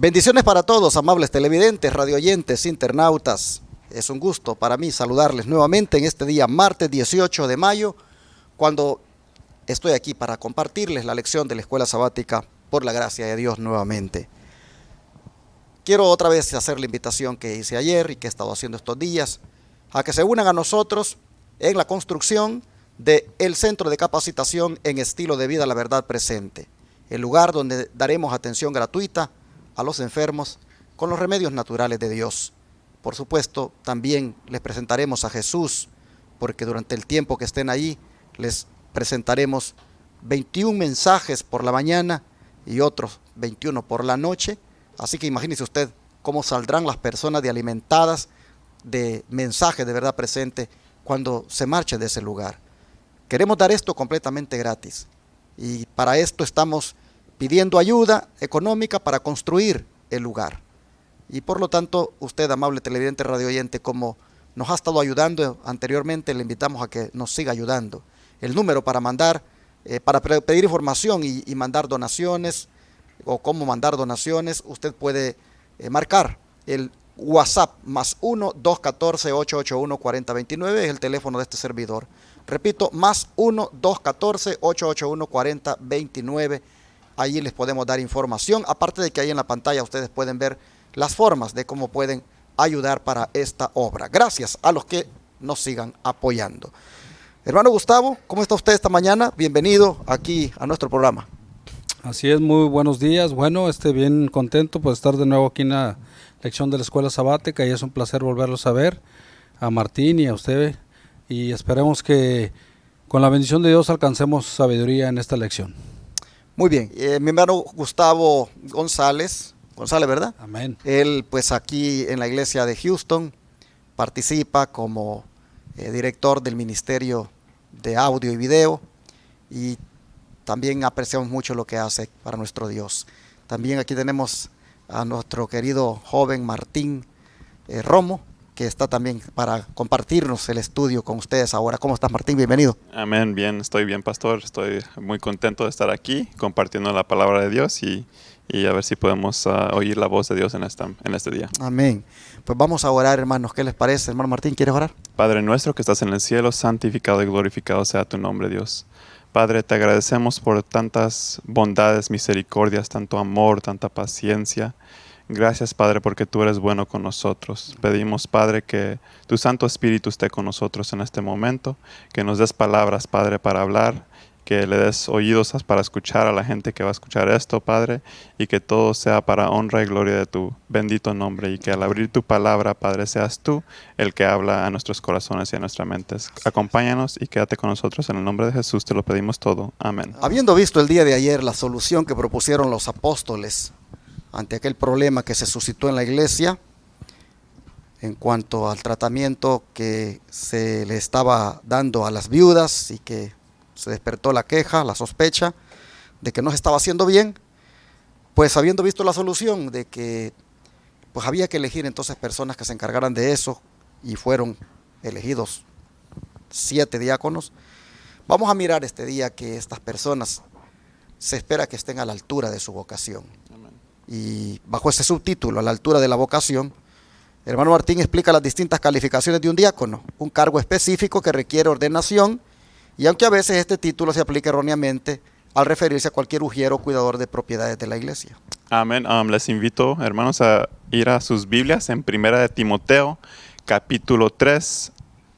Bendiciones para todos, amables televidentes, radioyentes, internautas. Es un gusto para mí saludarles nuevamente en este día, martes 18 de mayo, cuando estoy aquí para compartirles la lección de la Escuela Sabática por la gracia de Dios nuevamente. Quiero otra vez hacer la invitación que hice ayer y que he estado haciendo estos días, a que se unan a nosotros en la construcción del Centro de Capacitación en Estilo de Vida La Verdad Presente, el lugar donde daremos atención gratuita a los enfermos con los remedios naturales de Dios. Por supuesto, también les presentaremos a Jesús, porque durante el tiempo que estén ahí, les presentaremos 21 mensajes por la mañana y otros 21 por la noche. Así que imagínese usted cómo saldrán las personas de alimentadas de mensajes de verdad presente cuando se marchen de ese lugar. Queremos dar esto completamente gratis y para esto estamos pidiendo ayuda económica para construir el lugar. Y por lo tanto, usted, amable televidente radio oyente, como nos ha estado ayudando anteriormente, le invitamos a que nos siga ayudando. El número para mandar, para pedir información y mandar donaciones, o cómo mandar donaciones, usted puede marcar el WhatsApp más 1-214-881-4029, es el teléfono de este servidor. Repito, más 1-214-881-4029. Allí les podemos dar información, aparte de que ahí en la pantalla ustedes pueden ver las formas de cómo pueden ayudar para esta obra. Gracias a los que nos sigan apoyando. Hermano Gustavo, ¿cómo está usted esta mañana? Bienvenido aquí a nuestro programa. Así es, muy buenos días. Bueno, bien contento por estar de nuevo aquí en la lección de la Escuela Sabática y es un placer volverlos a ver, a Martín y a usted, y esperemos que con la bendición de Dios alcancemos sabiduría en esta lección. Muy bien, mi hermano Gustavo González, ¿verdad? Amén. Él pues aquí en la iglesia de Houston participa como director del Ministerio de Audio y Video y también apreciamos mucho lo que hace para nuestro Dios. También aquí tenemos a nuestro querido joven Martín Romo, que está también para compartirnos el estudio con ustedes ahora. ¿Cómo estás, Martín? Bienvenido. Amén, bien, estoy bien, pastor. Estoy muy contento de estar aquí compartiendo la palabra de Dios y a ver si podemos oír la voz de Dios en este día. Amén. Pues vamos a orar, hermanos. ¿Qué les parece? Hermano Martín, ¿quieres orar? Padre nuestro que estás en el cielo, santificado y glorificado sea tu nombre, Dios. Padre, te agradecemos por tantas bondades, misericordias, tanto amor, tanta paciencia. Gracias, Padre, porque tú eres bueno con nosotros. Pedimos, Padre, que tu Santo Espíritu esté con nosotros en este momento, que nos des palabras, Padre, para hablar, que le des oídos para escuchar a la gente que va a escuchar esto, Padre, y que todo sea para honra y gloria de tu bendito nombre, y que al abrir tu palabra, Padre, seas tú el que habla a nuestros corazones y a nuestras mentes. Acompáñanos y quédate con nosotros. En el nombre de Jesús te lo pedimos todo. Amén. Habiendo visto el día de ayer la solución que propusieron los apóstoles ante aquel problema que se suscitó en la iglesia en cuanto al tratamiento que se le estaba dando a las viudas y que se despertó la queja, la sospecha de que no se estaba haciendo bien, pues habiendo visto la solución de que pues había que elegir entonces personas que se encargaran de eso y fueron elegidos 7 diáconos, vamos a mirar este día que estas personas se espera que estén a la altura de su vocación. Y bajo ese subtítulo, a la altura de la vocación, el hermano Martín explica las distintas calificaciones de un diácono, un cargo específico que requiere ordenación, y aunque a veces este título se aplica erróneamente al referirse a cualquier ujiero o cuidador de propiedades de la iglesia. Amén. Les invito, hermanos, a ir a sus Biblias en 1 de Timoteo, capítulo 3,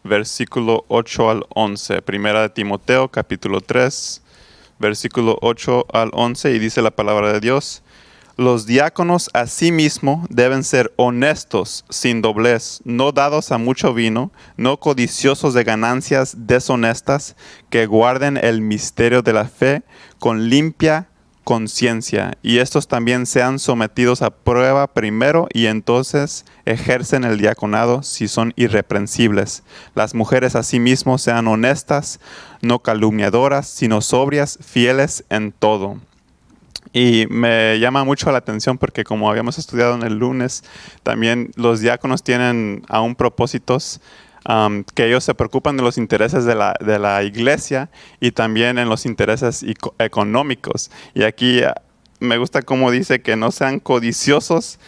versículo 8 al 11. 1 de Timoteo, capítulo 3, versículo 8 al 11, y dice la palabra de Dios: los diáconos asimismo deben ser honestos, sin doblez, no dados a mucho vino, no codiciosos de ganancias deshonestas, que guarden el misterio de la fe con limpia conciencia, y estos también sean sometidos a prueba primero y entonces ejercen el diaconado si son irreprensibles. Las mujeres asimismo sean honestas, no calumniadoras, sino sobrias, fieles en todo. Y me llama mucho la atención porque, como habíamos estudiado en el lunes, también los diáconos tienen aún propósitos que ellos se preocupan de los intereses de la iglesia y también en los intereses económicos. Y aquí me gusta cómo dice que no sean codiciosos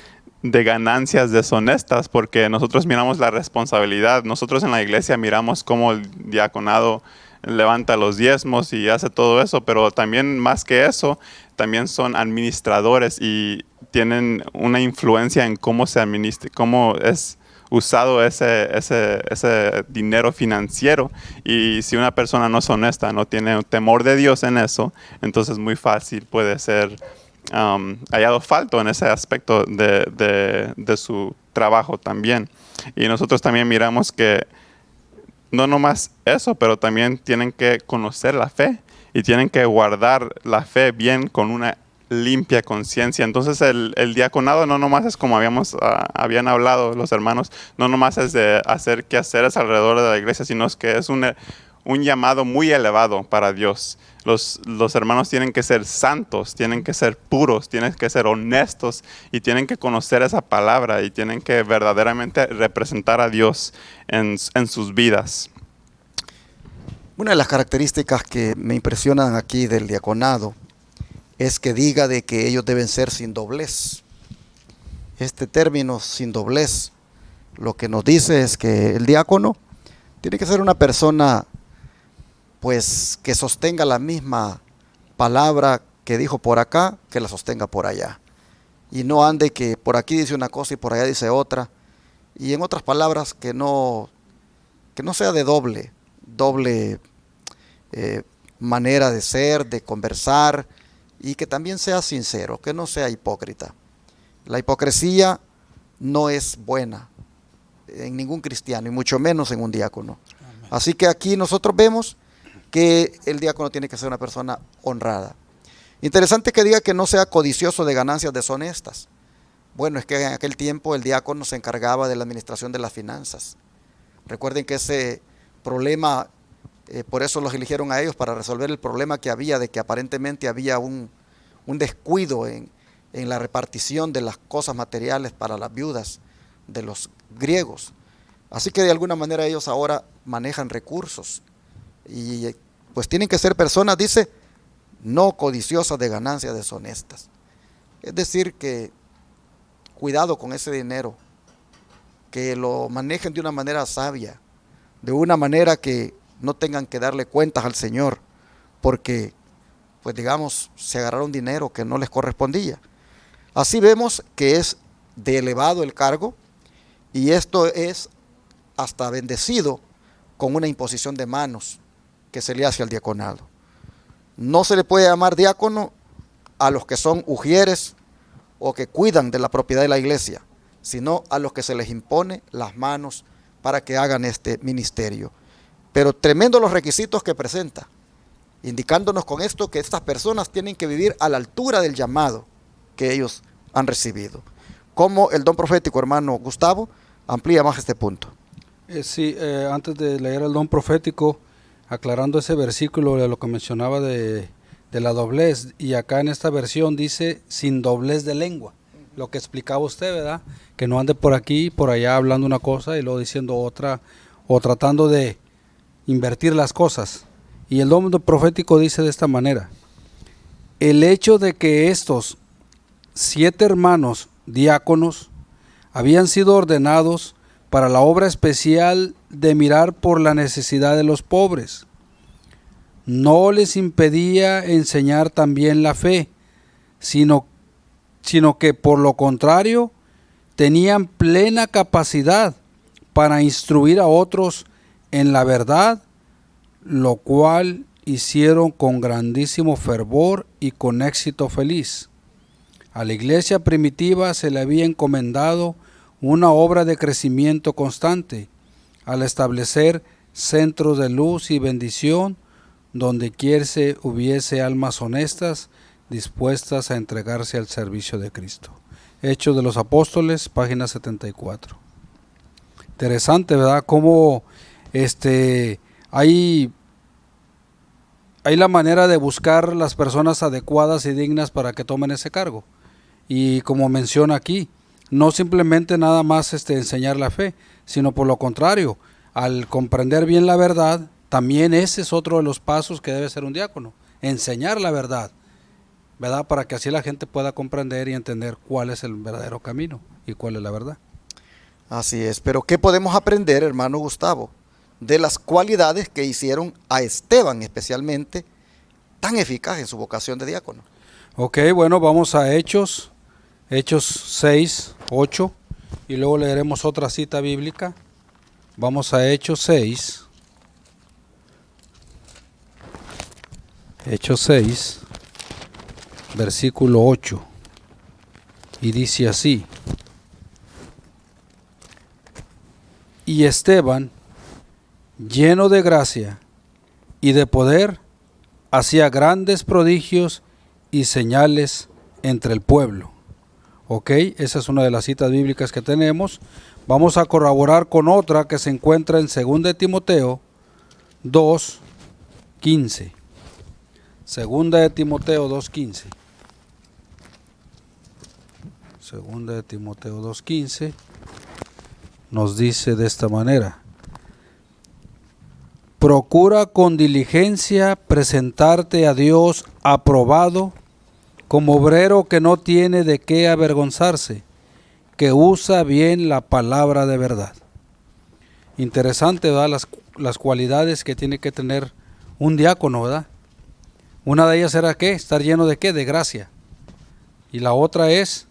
de ganancias deshonestas, porque nosotros miramos la responsabilidad. Nosotros en la iglesia miramos cómo el diaconado levanta los diezmos y hace todo eso, pero también más que eso, también son administradores y tienen una influencia en cómo se administra, cómo es usado ese dinero financiero. Y si una persona no es honesta, no tiene un temor de Dios en eso, entonces muy fácil puede ser hallado falto en ese aspecto de su trabajo también. Y nosotros también miramos que no nomás eso, pero también tienen que conocer la fe y tienen que guardar la fe bien con una limpia conciencia. Entonces el diaconado no nomás es como habían hablado los hermanos, no nomás es de hacer quehaceres alrededor de la iglesia, sino es que es un llamado muy elevado para Dios. Los hermanos tienen que ser santos, tienen que ser puros, tienen que ser honestos y tienen que conocer esa palabra y tienen que verdaderamente representar a Dios en sus vidas. Una de las características que me impresionan aquí del diaconado es que diga de que ellos deben ser sin doblez. Este término sin doblez lo que nos dice es que el diácono tiene que ser una persona pues que sostenga la misma palabra que dijo por acá, que la sostenga por allá. Y no ande que por aquí dice una cosa y por allá dice otra. Y en otras palabras, que no sea de doble manera de ser, de conversar, y que también sea sincero, que no sea hipócrita. La hipocresía no es buena en ningún cristiano, y mucho menos en un diácono. Amén. Así que aquí nosotros vemos que el diácono tiene que ser una persona honrada. Interesante que diga que no sea codicioso de ganancias deshonestas. Bueno, es que en aquel tiempo el diácono se encargaba de la administración de las finanzas. Recuerden que ese problema, por eso los eligieron a ellos, para resolver el problema que había de que aparentemente había un descuido en la repartición de las cosas materiales para las viudas de los griegos. Así que de alguna manera ellos ahora manejan recursos y pues tienen que ser personas, dice, no codiciosas de ganancias deshonestas. Es decir, que cuidado con ese dinero, que lo manejen de una manera sabia, de una manera que no tengan que darle cuentas al Señor, porque, pues digamos, se agarraron dinero que no les correspondía. Así vemos que es de elevado el cargo, y esto es hasta bendecido con una imposición de manos que se le hace al diaconado. No se le puede llamar diácono a los que son ujieres o que cuidan de la propiedad de la iglesia, sino a los que se les impone las manos para que hagan este ministerio. Pero tremendo los requisitos que presenta, indicándonos con esto que estas personas tienen que vivir a la altura del llamado que ellos han recibido. Como el don profético, hermano Gustavo, amplía más este punto. Antes de leer el don profético, aclarando ese versículo de lo que mencionaba de la doblez, y acá en esta versión dice sin doblez de lengua, lo que explicaba usted, ¿verdad? Que no ande por aquí y por allá hablando una cosa y luego diciendo otra, o tratando de invertir las cosas. Y el don profético dice de esta manera: el hecho de que estos 7 hermanos diáconos habían sido ordenados para la obra especial de mirar por la necesidad de los pobres, no les impedía enseñar también la fe, sino que por lo contrario tenían plena capacidad para instruir a otros en la verdad, lo cual hicieron con grandísimo fervor y con éxito feliz. A la iglesia primitiva se le había encomendado una obra de crecimiento constante, al establecer centros de luz y bendición donde quiera hubiese almas honestas dispuestas a entregarse al servicio de Cristo. Hechos de los Apóstoles, página 74. Interesante, ¿verdad? Cómo hay la manera de buscar las personas adecuadas y dignas para que tomen ese cargo. Y como menciona aquí, no simplemente nada más enseñar la fe, sino por lo contrario, al comprender bien la verdad, también ese es otro de los pasos que debe ser un diácono, enseñar la verdad. ¿verdad? Para que así la gente pueda comprender y entender cuál es el verdadero camino y cuál es la verdad. Así es, pero ¿qué podemos aprender, hermano Gustavo, de las cualidades que hicieron a Esteban especialmente tan eficaz en su vocación de diácono? Ok, bueno, vamos a Hechos 6, 8, y luego leeremos otra cita bíblica. Vamos a Hechos 6. Hechos 6, versículo 8. Y dice así: y Esteban, lleno de gracia y de poder, hacía grandes prodigios y señales entre el pueblo. Ok, esa es una de las citas bíblicas que tenemos. Vamos a corroborar con otra que se encuentra en 2 de Timoteo 2:15. 2 de Timoteo 2:15. 2 de Timoteo 2:15 nos dice de esta manera: procura con diligencia presentarte a Dios aprobado, como obrero que no tiene de qué avergonzarse, que usa bien la palabra de verdad. Interesante, ¿verdad? Las cualidades que tiene que tener un diácono, ¿verdad? Una de ellas era ¿qué? Estar lleno de ¿qué? De gracia. Y la otra es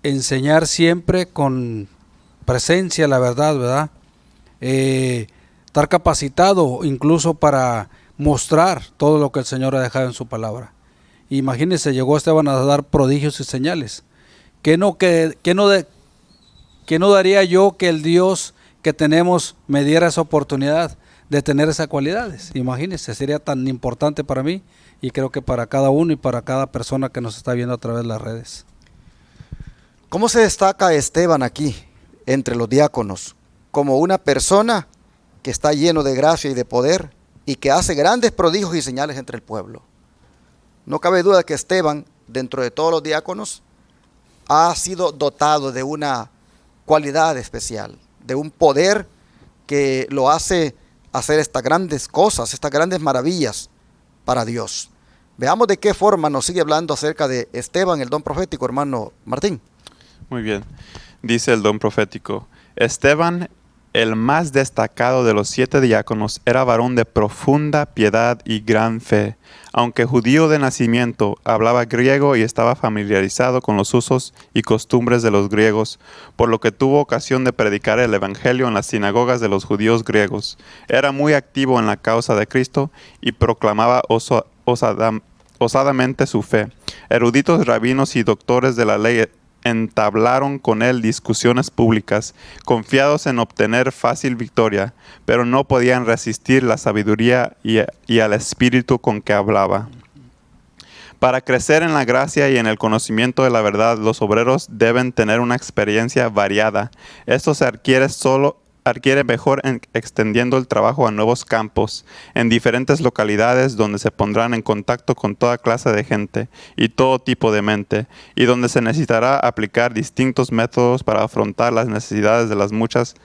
enseñar siempre con presencia la verdad, ¿verdad? Estar capacitado incluso para mostrar todo lo que el Señor ha dejado en su palabra. Imagínense, llegó Esteban a dar prodigios y señales. ¿Qué no daría yo que el Dios que tenemos me diera esa oportunidad de tener esas cualidades? Imagínense, sería tan importante para mí y creo que para cada uno y para cada persona que nos está viendo a través de las redes. ¿Cómo se destaca Esteban aquí entre los diáconos? Como una persona que está lleno de gracia y de poder y que hace grandes prodigios y señales entre el pueblo. No cabe duda que Esteban, dentro de todos los diáconos, ha sido dotado de una cualidad especial, de un poder que lo hace hacer estas grandes cosas, estas grandes maravillas para Dios. Veamos de qué forma nos sigue hablando acerca de Esteban, el don profético, hermano Martín. Muy bien. Dice el don profético: Esteban, el más destacado de los 7 diáconos, era varón de profunda piedad y gran fe. Aunque judío de nacimiento, hablaba griego y estaba familiarizado con los usos y costumbres de los griegos, por lo que tuvo ocasión de predicar el evangelio en las sinagogas de los judíos griegos. Era muy activo en la causa de Cristo y proclamaba osadamente su fe. Eruditos rabinos y doctores de la ley entablaron con él discusiones públicas, confiados en obtener fácil victoria, pero no podían resistir la sabiduría y al espíritu con que hablaba. Para crecer en la gracia y en el conocimiento de la verdad, los obreros deben tener una experiencia variada. Esto se adquiere mejor extendiendo el trabajo a nuevos campos, en diferentes localidades donde se pondrán en contacto con toda clase de gente y todo tipo de mente, y donde se necesitará aplicar distintos métodos para afrontar las necesidades de las muchas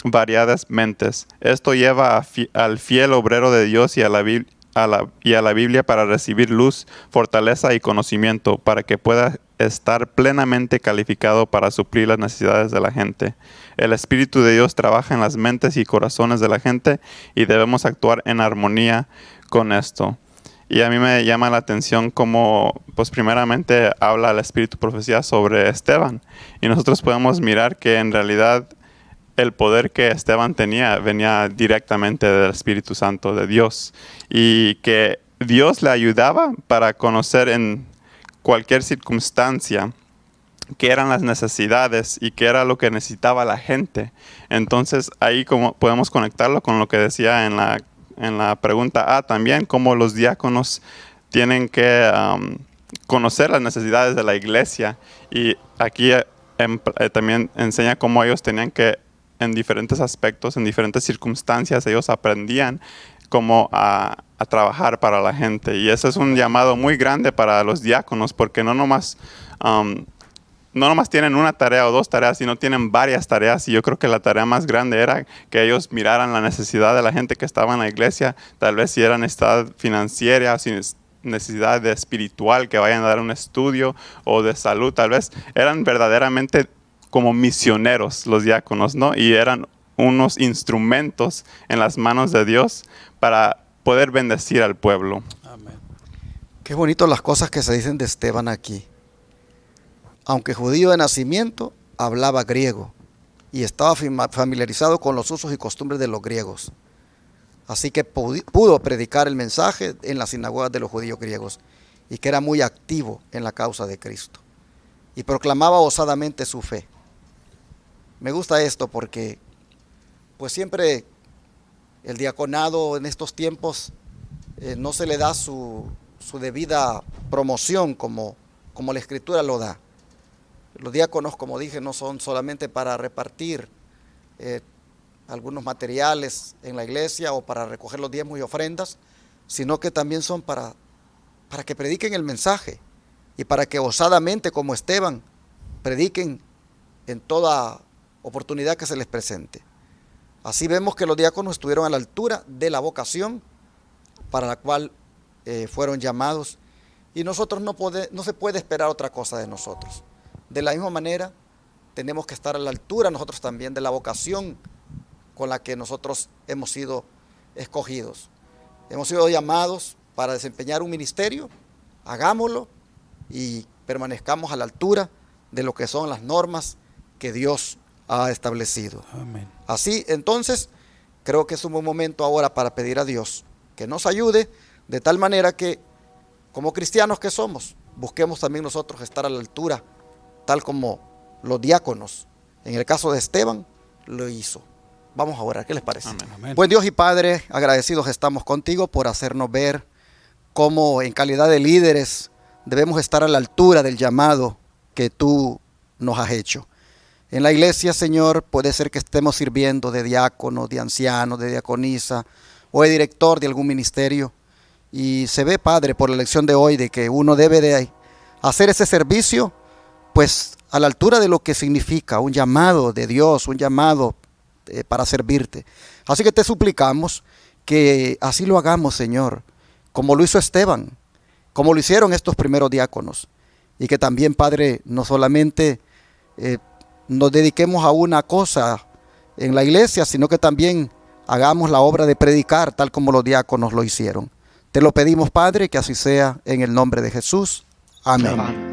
variadas mentes. Esto lleva al fiel obrero de Dios y a la Biblia para recibir luz, fortaleza y conocimiento, para que pueda estar plenamente calificado para suplir las necesidades de la gente. El Espíritu de Dios trabaja en las mentes y corazones de la gente y debemos actuar en armonía con esto. Y a mí me llama la atención cómo, pues primeramente habla el Espíritu Profecía sobre Esteban. Y nosotros podemos mirar que en realidad el poder que Esteban tenía venía directamente del Espíritu Santo de Dios. Y que Dios le ayudaba para conocer en cualquier circunstancia qué eran las necesidades y qué era lo que necesitaba la gente. Entonces ahí como podemos conectarlo con lo que decía en la pregunta A también, cómo los diáconos tienen que conocer las necesidades de la iglesia, y aquí también enseña cómo ellos tenían que, en diferentes aspectos, en diferentes circunstancias, ellos aprendían cómo a trabajar para la gente. Y eso es un llamado muy grande para los diáconos, porque no nomás tienen una tarea o 2 tareas, sino tienen varias tareas. Y yo creo que la tarea más grande era que ellos miraran la necesidad de la gente que estaba en la iglesia, tal vez si era necesidad financiera, si necesidad de espiritual, que vayan a dar un estudio o de salud, tal vez. Eran verdaderamente como misioneros los diáconos, ¿no? Y eran unos instrumentos en las manos de Dios para poder bendecir al pueblo. Amén. Qué bonito las cosas que se dicen de Esteban aquí. Aunque judío de nacimiento, hablaba griego y estaba familiarizado con los usos y costumbres de los griegos. Así que pudo predicar el mensaje en las sinagogas de los judíos griegos y que era muy activo en la causa de Cristo y proclamaba osadamente su fe. Me gusta esto porque pues siempre el diaconado en estos tiempos no se le da su debida promoción como la Escritura lo da. Los diáconos, como dije, no son solamente para repartir algunos materiales en la iglesia o para recoger los diezmos y ofrendas, sino que también son para que prediquen el mensaje y para que osadamente, como Esteban, prediquen en toda oportunidad que se les presente. Así vemos que los diáconos estuvieron a la altura de la vocación para la cual fueron llamados, y nosotros no se puede esperar otra cosa de nosotros. De la misma manera, tenemos que estar a la altura nosotros también de la vocación con la que nosotros hemos sido escogidos. Hemos sido llamados para desempeñar un ministerio, hagámoslo y permanezcamos a la altura de lo que son las normas que Dios ha establecido. Amén. Así, entonces, creo que es un buen momento ahora para pedir a Dios que nos ayude de tal manera que, como cristianos que somos, busquemos también nosotros estar a la altura, tal como los diáconos, en el caso de Esteban, lo hizo. Vamos a orar, ¿qué les parece? Amén. Amén. Buen Dios y Padre, agradecidos estamos contigo por hacernos ver cómo en calidad de líderes debemos estar a la altura del llamado que tú nos has hecho. En la iglesia, Señor, puede ser que estemos sirviendo de diácono, de anciano, de diaconisa o de director de algún ministerio. Y se ve, Padre, por la lección de hoy, de que uno debe de hacer ese servicio, pues a la altura de lo que significa un llamado de Dios, un llamado para servirte. Así que te suplicamos que así lo hagamos, Señor, como lo hizo Esteban, como lo hicieron estos primeros diáconos. Y que también, Padre, no solamente nos dediquemos a una cosa en la iglesia, sino que también hagamos la obra de predicar tal como los diáconos lo hicieron. Te lo pedimos, Padre, que así sea en el nombre de Jesús. Amén. Amén.